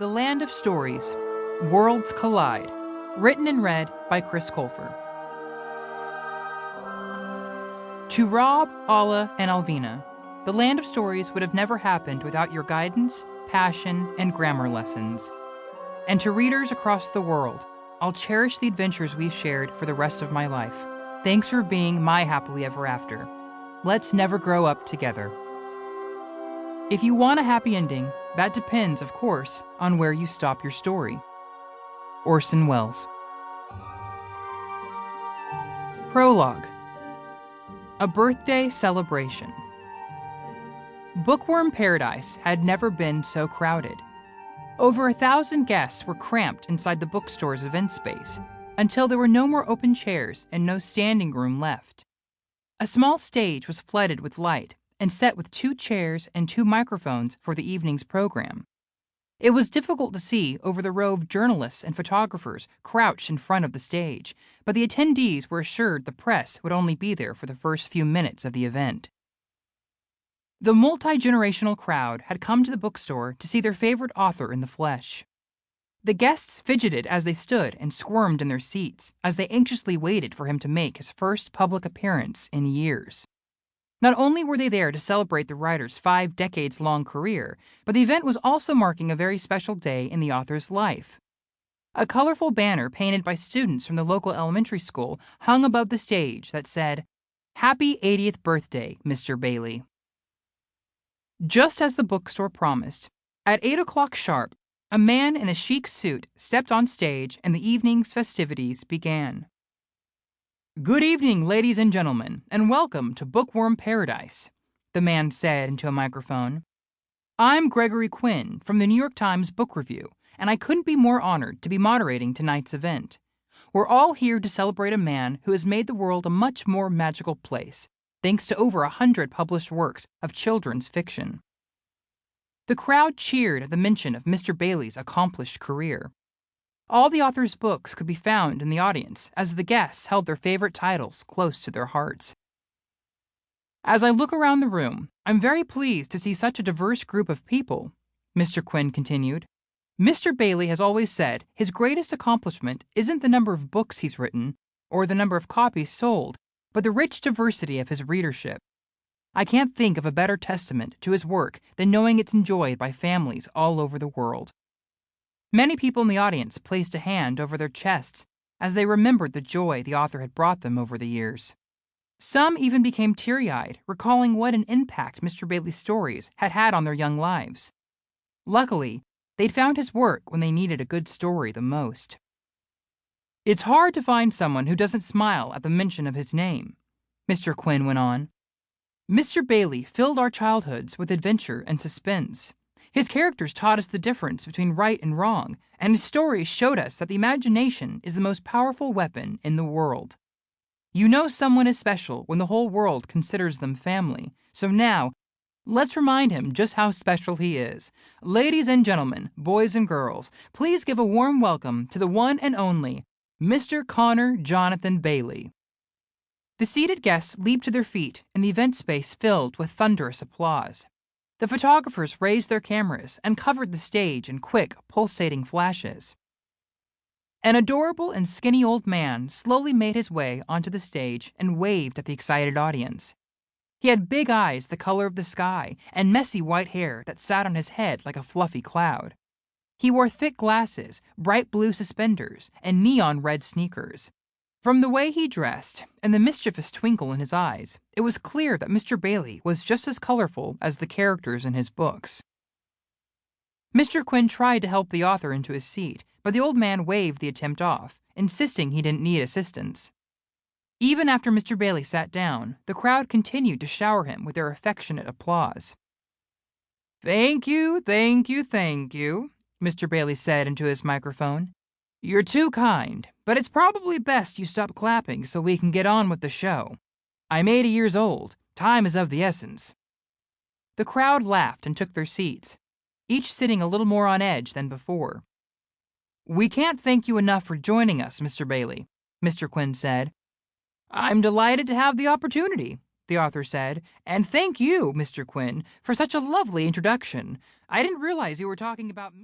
The Land of Stories, Worlds Collide, written and read by Chris Colfer. To Rob, Alla, and Alvina, The Land of Stories would have never happened without your guidance, passion, and grammar lessons. And to readers across the world, I'll cherish the adventures we've shared for the rest of my life. Thanks for being my happily ever after. Let's never grow up together. If you want a happy ending, that depends, of course, on where you stop your story. Orson Welles. Prologue. A birthday celebration. Bookworm Paradise had never been so crowded. Over 1,000 guests were cramped inside the bookstore's event space until there were no more open chairs and no standing room left. A small stage was flooded with light and set with 2 chairs and 2 microphones for the evening's program. It was difficult to see over the row of journalists and photographers crouched in front of the stage, but the attendees were assured the press would only be there for the first few minutes of the event. The multi-generational crowd had come to the bookstore to see their favorite author in the flesh. The guests fidgeted as they stood and squirmed in their seats as they anxiously waited for him to make his first public appearance in years. Not only were they there to celebrate the writer's 5-decades-long career, but the event was also marking a very special day in the author's life. A colorful banner painted by students from the local elementary school hung above the stage that said, "Happy 80th birthday, Mr. Bailey." Just as the bookstore promised, at 8 o'clock sharp, a man in a chic suit stepped on stage and the evening's festivities began. "Good evening, ladies and gentlemen, and welcome to Bookworm Paradise," the man said into a microphone. "I'm Gregory Quinn from the New York Times Book Review, and I couldn't be more honored to be moderating tonight's event. We're all here to celebrate a man who has made the world a much more magical place, thanks to over 100 published works of children's fiction." The crowd cheered at the mention of Mr. Bailey's accomplished career. All the author's books could be found in the audience as the guests held their favorite titles close to their hearts. "As I look around the room, I'm very pleased to see such a diverse group of people," Mr. Quinn continued. "Mr. Bailey has always said his greatest accomplishment isn't the number of books he's written or the number of copies sold, but the rich diversity of his readership. I can't think of a better testament to his work than knowing it's enjoyed by families all over the world." Many people in the audience placed a hand over their chests as they remembered the joy the author had brought them over the years. Some even became teary-eyed, recalling what an impact Mr. Bailey's stories had had on their young lives. Luckily, they'd found his work when they needed a good story the most. "It's hard to find someone who doesn't smile at the mention of his name," Mr. Quinn went on. "Mr. Bailey filled our childhoods with adventure and suspense. His characters taught us the difference between right and wrong, and his stories showed us that the imagination is the most powerful weapon in the world. You know someone is special when the whole world considers them family, so now, let's remind him just how special he is. Ladies and gentlemen, boys and girls, please give a warm welcome to the one and only Mr. Connor Jonathan Bailey." The seated guests leaped to their feet, and the event space filled with thunderous applause. The photographers raised their cameras and covered the stage in quick, pulsating flashes. An adorable and skinny old man slowly made his way onto the stage and waved at the excited audience. He had big eyes the color of the sky and messy white hair that sat on his head like a fluffy cloud. He wore thick glasses, bright blue suspenders, and neon red sneakers. From the way he dressed and the mischievous twinkle in his eyes, it was clear that Mr. Bailey was just as colorful as the characters in his books. Mr. Quinn tried to help the author into his seat, but the old man waved the attempt off, insisting he didn't need assistance. Even after Mr. Bailey sat down, the crowd continued to shower him with their affectionate applause. "Thank you, thank you, thank you," Mr. Bailey said into his microphone. "You're too kind, but it's probably best you stop clapping so we can get on with the show. I'm 80 years old. Time is of the essence." The crowd laughed and took their seats, each sitting a little more on edge than before. "We can't thank you enough for joining us, Mr. Bailey," Mr. Quinn said. "I'm delighted to have the opportunity," the author said, "and thank you, Mr. Quinn, for such a lovely introduction. I didn't realize you were talking about me."